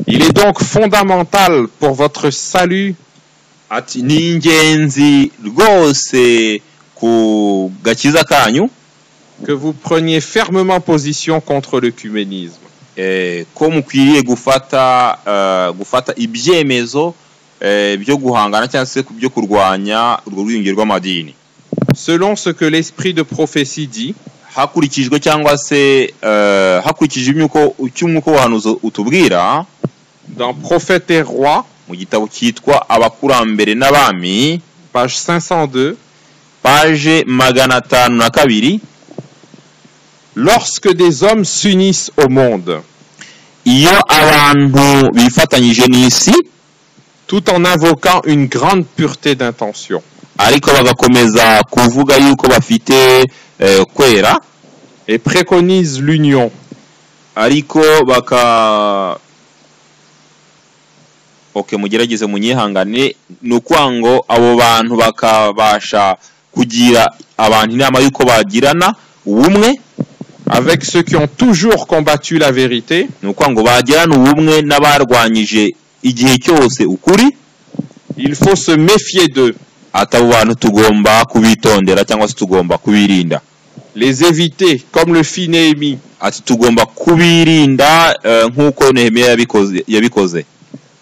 Il est donc fondamental pour votre salut ati ni ingenzi rwose ku gakiza kanyu que vous preniez fermement position contre l'œcuménisme. Ko mukwiriye gufata ibyemezo byo guhangana cyangwa se byo kurwanya urwo rwiyongere rw'amadini selon ce que l'esprit de prophétie dit, hakurikijwe cyangwa se hakurikije icy'umwuka w'ubuhanuzi utubwira dans Prophètes et Rois, mu gitabo cyitwa abakurambere n'abami page 502, page 502. Lorsque des hommes s'unissent au monde, iyo abantu bifatanyije n'isi tout en invoquant une grande pureté d'intention, ariko bagakomeza kuvuga yuko bafite kwera, et préconisent l'union, ariko mugerageze munyihangane nukwango abo bantu bakabasha kugira abantu inama yuko bagirana ubumwe avec ceux qui ont toujours combattu la vérité, nukwango bagirana ubumwe n'abarwanyije igihe cyose ukuri. Il faut se méfier d'eux, atabo bantu tugomba kubitondera cyangwa se tugomba kubirinda, les éviter comme le fit Néhémie. ati tugomba kubirinda nk'uko Nehemiya yabikoze.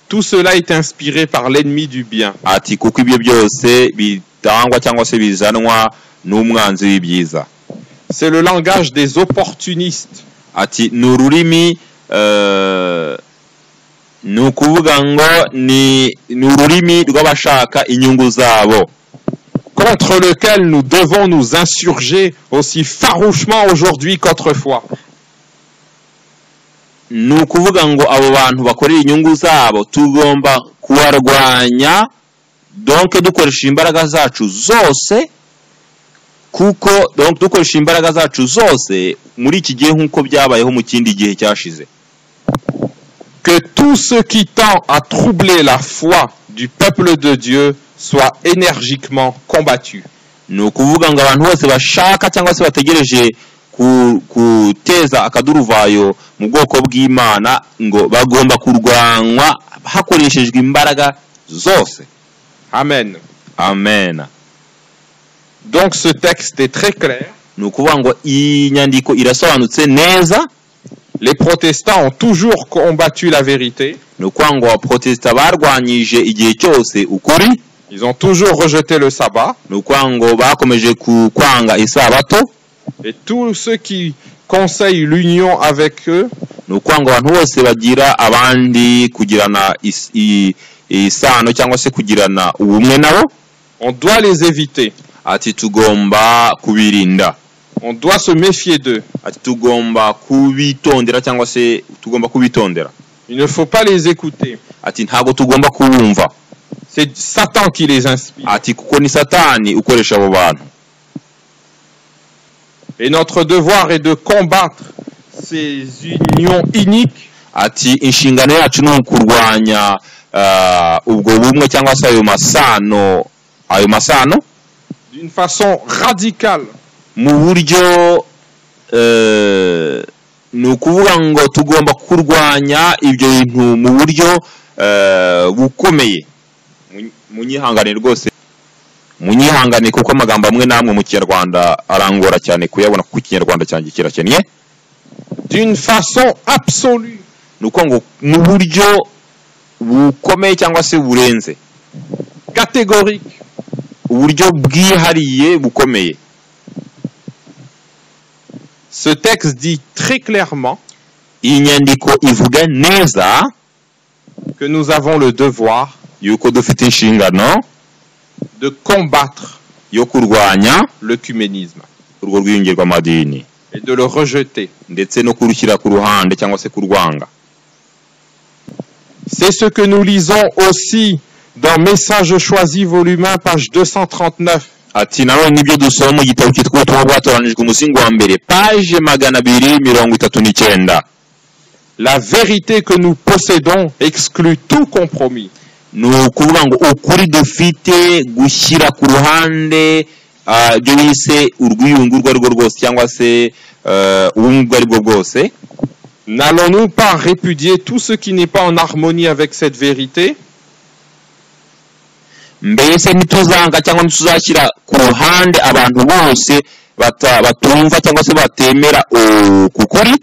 Tout cela est inspiré par l'ennemi du bien. Ati kuko ibyo byose bitangwa cyangwa se bizanwa n'umwanzi w'ibyiza. C'est le langage des opportunistes. Ati n'ururimi nukuvuga ngo ni ururimi rw'abashaka inyungu zabo, contre lequel nous devons nous insurger aussi farouchement aujourd'hui qu'autrefois. nukuvuga ngo abo bantu bakorera inyungu zabo tugomba kubarwanya, donc dukoresha imbaraga zacu zose, kuko donc dukoresha imbaraga zacu zose muri iki gihe nk'uko byabayeho mu kindi gihe cyashize. Que tout ce qui tend à troubler la foi du peuple de Dieu soit énergiquement combattu. nukuvuga ngo abantu bose bashaka cyangwa se bategereje kuteza akaduruvayo mu bwoko bw'Imana ngo bagomba kurwanwa hakoreshejwe imbaraga zose. Amen. Amen. Donc ce texte est très clair. nukuvuga ngo iyi nyandiko irasobanutse neza. Les protestants ont toujours combattu la vérité. nukuvuga ngo abaprotesta barwanyije igihe cyose ukuri. Ils ont toujours rejeté le sabbat. nukuvuga ngo bakomeje kwanga isabato. Et tous ceux qui conseillent l'union avec eux, nukuvuga ngo abantu bose bagira abandi kugirana isano cyangwa se kugirana ubumwe nabo, on doit les éviter. ati tugomba kubirinda, on doit se méfier d'eux. ati tugomba kubitondera cyangwa se tugomba kubitondera. Il ne faut pas les écouter. ati ntago tugomba kubumva. C'est Satan qui les inspire. ati kuko ni Satani ukoresha abo bantu. Et notre devoir est de combattre ces unions iniques. ati inshingano yacu ni ukurwanya ubwo bumwe cyangwa se ayo masano d'une façon radicale. mu buryo ni ukuvuga ngo tugomba kurwanya ibyo bintu mu buryo bukomeye. munyihangane rwose, munyihangane kuko amagambo amwe namwe mu Kinyarwanda arangora cyane kuyabona kuko Ikinyarwanda cyanjye kirakennye. D'une façon absolue. nuko ngo mu buryo bukomeye cyangwa se burenze, catégorique, uburyo bwihariye bukomeye. Ce texte dit très clairement iyi nyandiko ivuga neza que nous avons le devoir yuko dufite inshingano de combattre yo kurwanya l'œcuménisme urwo rwiyongere rw'amadini et de le rejeter, ndetse no kurushyira ku ruhande cyangwa se kurwanga. C'est ce que nous lisons aussi dans Message choisi volume 1 page 239. ati nawe nibyo dusoma mu gitabo cyitwa ubutumwa bwatoranijwe umusingi wa mbere page 239. La vérité que nous possédons exclut tout compromis. nukuvuga ngo ukuri dufite gushyira ku ruhande byo bise urwiyungu urwo ari rwo rwose cyangwa se ubumwe ubwo ari bwo bwose. N'allons-nous pas répudier tout ce qui n'est pas en harmonie avec cette vérité? mbese ntituzanga cyangwa ntituzashyira ku ruhande abantu bose batumva cyangwa se batemera ukuri?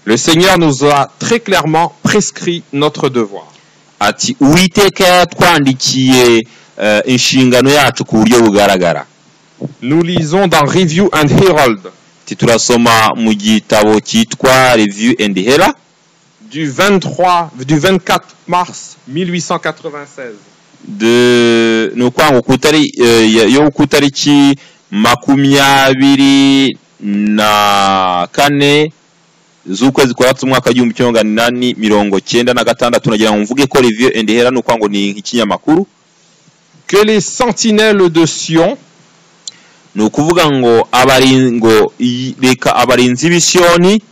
Le Seigneur nous a très clairement prescrit notre devoir. Ati Uwiteka yatwandikiye inshingano yacu ku buryo bugaragara. Nous lisons dans Review and Herald turasoma mu gitabo cyitwa Review and Herald du 24 mars 1896. Ni ukwango yo ku tariki 24 z'ukwezi kwa gatatu umwaka w'igihumbi kimwe magana inani mirongo cyenda na gatandatu. Nagira ngo mvuge ko Review and Herald ni ukwango ni ikinyamakuru que les sentinelles de Sion, ni ukuvuga ngo abarinzi b'Isiyoni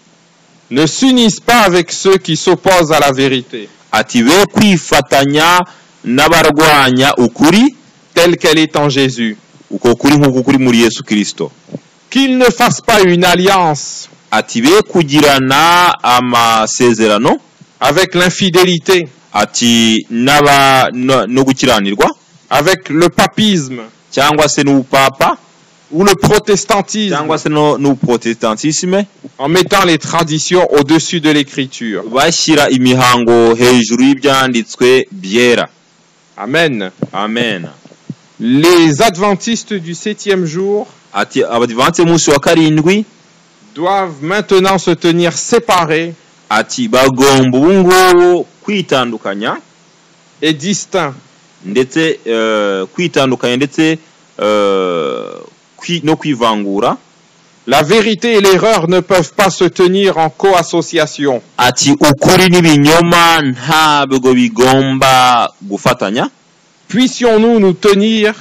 ne s'unissent pas avec ceux qui s'opposent à la vérité. Ati be kwifatanya n'abarwanya ukuri telle qu'elle est en Jésus. Uko kuri nk'uko kuri muri Yesu Kristo. Qu'ils ne fassent pas une alliance ati be kugirana amasezerano avec l'infidélité, ati no gukiranirwa, avec le papisme cyangwa se n'ubupapa ou le protestantisme, cyangwa se n'ubuprotestantisme, en mettant les traditions au-dessus de l'écriture. Bashyira imihango hejuru y'ibyanditswe byera. Amen. Amen. Les adventistes du 7e jour ati abadivantse munsi wa karindwi doivent maintenant se tenir séparés ati bagomba ubungubu kwitandukanya et distincts, ndetse kwitandukanya ndetse no kwivangura. La vérité et l'erreur ne peuvent pas se tenir en co-association. Ati ukuri n'ibinyoma ntabwo bigomba gufatanya. Puissions-nous nous tenir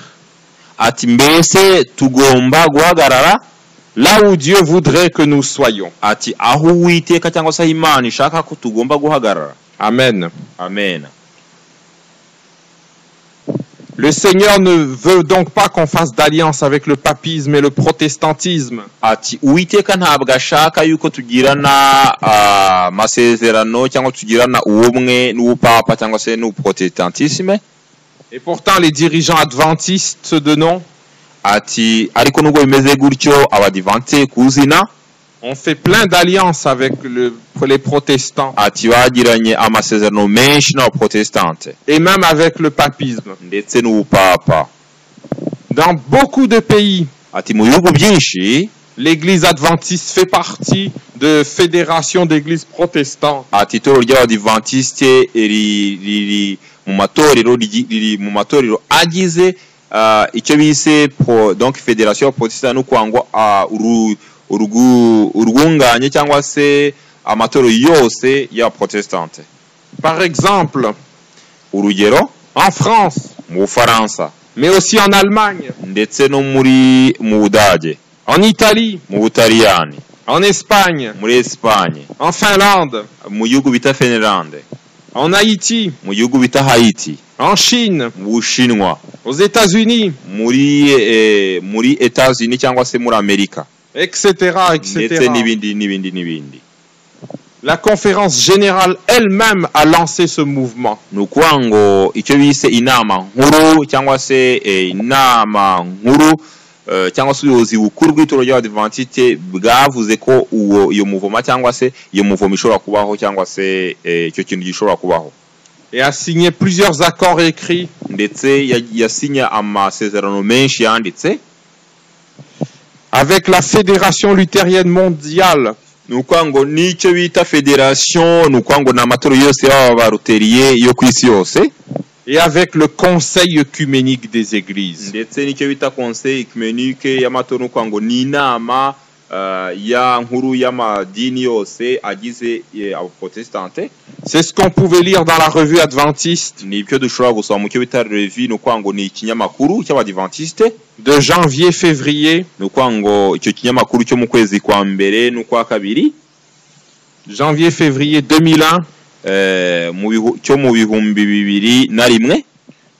ati mbese tugomba guhagarara là où Dieu voudrait que nous soyons. Ati aho Uwiteka cyangwa se Imana ishaka ko tugomba guhagarara. Amen. Amen. Le Seigneur ne veut donc pas qu'on fasse d'alliance avec le papisme et le protestantisme. Ati Uwiteka ntabwo ashaka yuko tugirana amasezerano cyangwa tugirana ubumwe n'ubupapa cyangwa se n'ubuprotestantisme. Et pourtant les dirigeants adventistes de nom ati ariko nubwo bimeze gutyo abadivante kuzina on fait plein d'alliances avec les protestants. Ati bagiranye amasezerano menshi n'abaprotestante et même avec le papisme. Ndetse n'ubupapa. Dans beaucoup de pays, ati mu bihugu byinshi l'église adventiste fait partie de fédérations d'églises protestantes. Ati itorero ry'abadivantiste riri mu matorero agize icyo bise donc fédération protestante no kwangwa urwunganye cyangwa se amatorero yose ya protestante. Par exemple, urugero en France, mu Bufaransa, mais aussi en Allemagne, ndetse no mu Budage, en Italie, mu Butaliyani, en Espagne, muri Espagne, en Finlande, mu gihugu bita Finlande, en Haïti, mu gihugu bita Haiti, en Chine, mu Bushinwa, aux États-Unis, muri États-Unis cyangwa se muri Amerika, etc., ndetse n'ibindi. La conférence générale elle-même a lancé ce mouvement. Nukuvuga ngo icyo bise inama nkuru cyangwa se inama nkuru cyangwa se ubuyobozi bukuru bw'itorero ry'abadivantiste bwavuze ko iyo muvoma cyangwa se iyo muvoma ishobora kubaho cyangwa se icyo kintu gishobora kubaho. Et a signé plusieurs accords écrits. Ndetse yasinye amasezerano menshi yanditse avec la Fédération luthérienne mondiale. Nukuvuga ngo nicyo bita federation, nukuvuga ngo n'amatorero yose y'abaruteriye yo ku isi yose. Et avec le Conseil œcuménique des églises. Ndetse nicyo bita Conseil œcuménique y'amatorero, nukuvuga ngo ni inama ya nkuru y'amadini yose agize abaprotestante. C'est ce qu'on pouvait lire dans la revue adventiste. Nibyo dushobora gusoma mu cyo bita revue, nukuvuga ngo ni ikinyamakuru cy'abadivantiste de janvier-février. Nukuvuga ngo icyo kinyamakuru cyo mu kwezi kwa mbere n'ukwa kabiri, janvier-février 2001, cyo mu bihumbi 2001,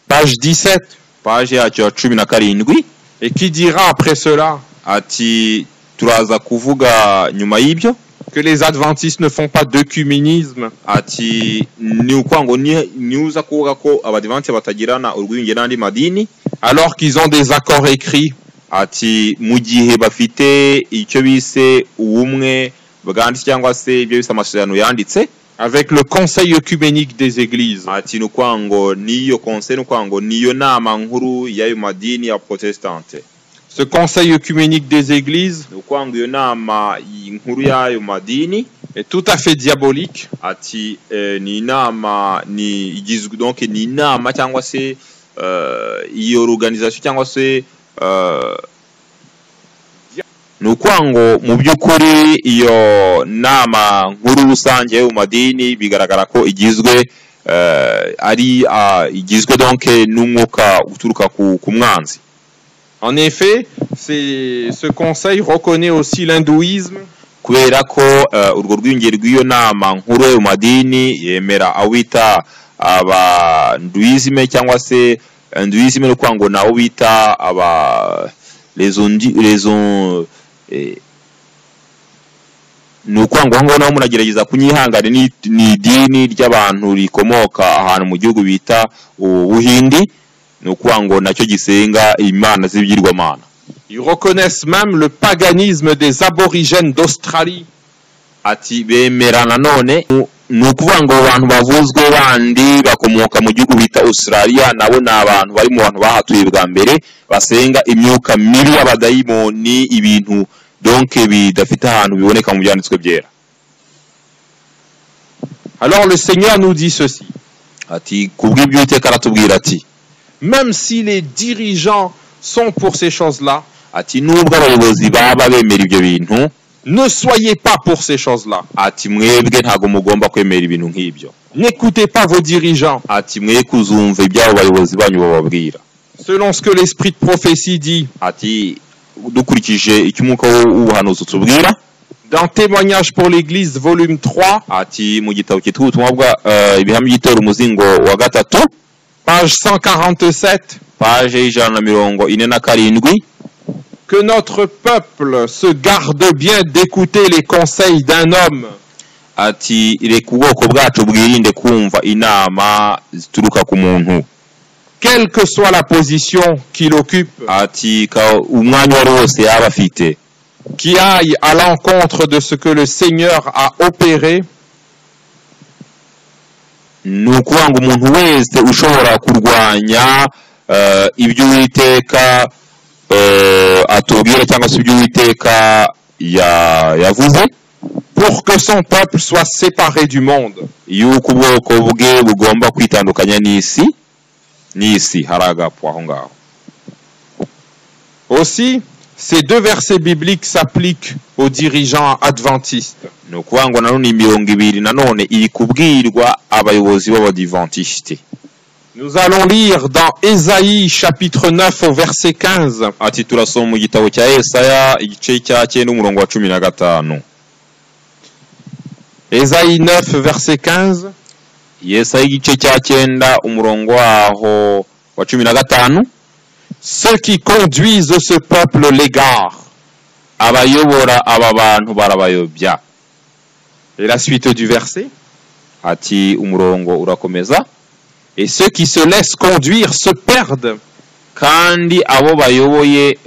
page 17, page yacyo ya 17. Et qui dira après cela? Ati turaza kuvuga nyuma y'ibyo. que les adventistes ne font pas d'œcuménisme. ati ni ukwango ni uza kuvuga ko abadivantiste batagirana urwiyunge n'andi madini, alors qu'ils ont des accords écrits ati mu gihe bafite icyo bise ubumwe bwanditse cyangwa se ibyo bise amasezerano yanditse avec le conseil œcuménique des églises. ati ni ukwango niyo conseil, ni ukwango niyo nama nkuru y'ayo madini ya protestante. Ce conseil œcuménique des églises ni ukwango iyo nama nkuru y'ayo madini est tout à fait diabolique. ati ni inama ni igizwe donc ni inama cyangwa se iyo organisation cyangwa se ni ukwango mu by'ukuri iyo nama nkuru rusange yo mu madini bigaragara ko igizwe igizwe donc n'umwuka uturuka ku mwanzi. En effet, ce conseil reconnaît aussi l'hindouisme, kubera ko urwo rwiyunge rw'iyo nama nkuru yo mu madini yemera awita abanduisme cyangwa se hinduisme, no kwango nawo bita aba ni ukwango aho ngaho naho muragerageza kunyihangana ni idini ry'abantu rikomoka ahantu mu gihugu bita Ubuhindi, ni ukwango nacyo gisenga imana z'ibigirwamana. Ils reconnaissent même le paganisme des aborigènes d'Australie. ati bemera nanone ni ukuvuga ngo abantu bavuzwe bandi bakomoka mu gihugu bita Australia, nabo ni abantu bari mu bantu bahatuye bwa mbere basenga imyuka mibi y'abadayimoni, ibintu donc bidafite ahantu biboneka mu byanditswe byera. Alors le Seigneur nous dit ceci. ati kubw'ibyo Uwiteka aratubwira ati même si les dirigeants sont pour ces choses-là, ati nubwo abayobozi baba bemera ibyo bintu, ne soyez pas pour ces choses-là. ati mwebwe ntago mugomba kwemera ibintu nk'ibyo. N'écoutez pas vos dirigeants. ati mwe kuzumva iby'abo bayobozi banyu bababwira. Selon ce que l'esprit de prophétie dit. ati dukurikije icyo umwuka w'ubuhanuzi utubwira. Dans Témoignages pour l'Église, volume 3, ati mu gitabo cyitwa ubutumwa bwa ibihamya by'itora umuzingo wa gatatu, page 147, page y'147, que notre peuple se garde bien d'écouter les conseils d'un homme. ati reka ubwoko bwacu bwirinde kumva inama zituruka ku muntu, quelle que soit la position qu'il occupe, ati umwanya wari wose yaba afite, qui aille à l'encontre de ce que le Seigneur a opéré. ni ukuvuga ngo umuntu wese ushobora kurwanya ibyo Uwiteka atubwira cyangwa se ibyo Uwiteka yavuze, pour que son peuple soit séparé du monde. yuko ubwoko bwe bugomba kwitandukanya n'isi hari agapfu aho ngaho. Aussi, ces deux versets bibliques s'appliquent aux dirigeants adventistes. ni ukuvuga ngo nanone imirongo ibiri nanone iri kubwirwa abayobozi b'abadivantisite. Nous allons lire dans Ésaïe chapitre 9 au verset 15. ati turasoma mu gitabo cya Yesaya igice cya 9 umurongo wa 15. Ésaïe 9 verset 15. Yesaya igice cya 9 umurongo waho wa 15. Ceux qui conduisent ce peuple l'égarent. abayobora aba bantu barabayobya. Et la suite du verset. ati umurongo urakomeza, et ceux qui se laissent conduire se perdent. kandi abo bayoboye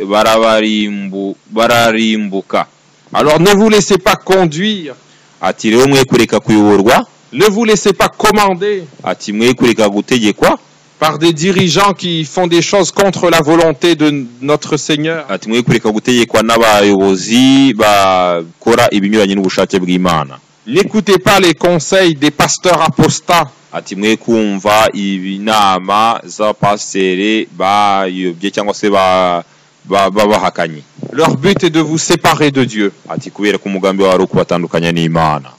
bararimbuka. Alors ne vous laissez pas conduire. ati rero mwe kureka kuyoborwa, ne vous laissez pas commander. ati mwe kureka gutegekwa par des dirigeants qui font des choses contre la volonté de notre Seigneur. ati mwe kureka gutegekwa n'abayobozi bakora ibinyuranye n'ubushake bw'Imana. N'écoutez pas les conseils des pasteurs apostats. ati mwe kumva inama z'abapasiteri bayobye cyangwa se babahakanye. Leur but est de vous séparer de Dieu. ati kubera ko umugambi wari ukubatandukanya n'Imana.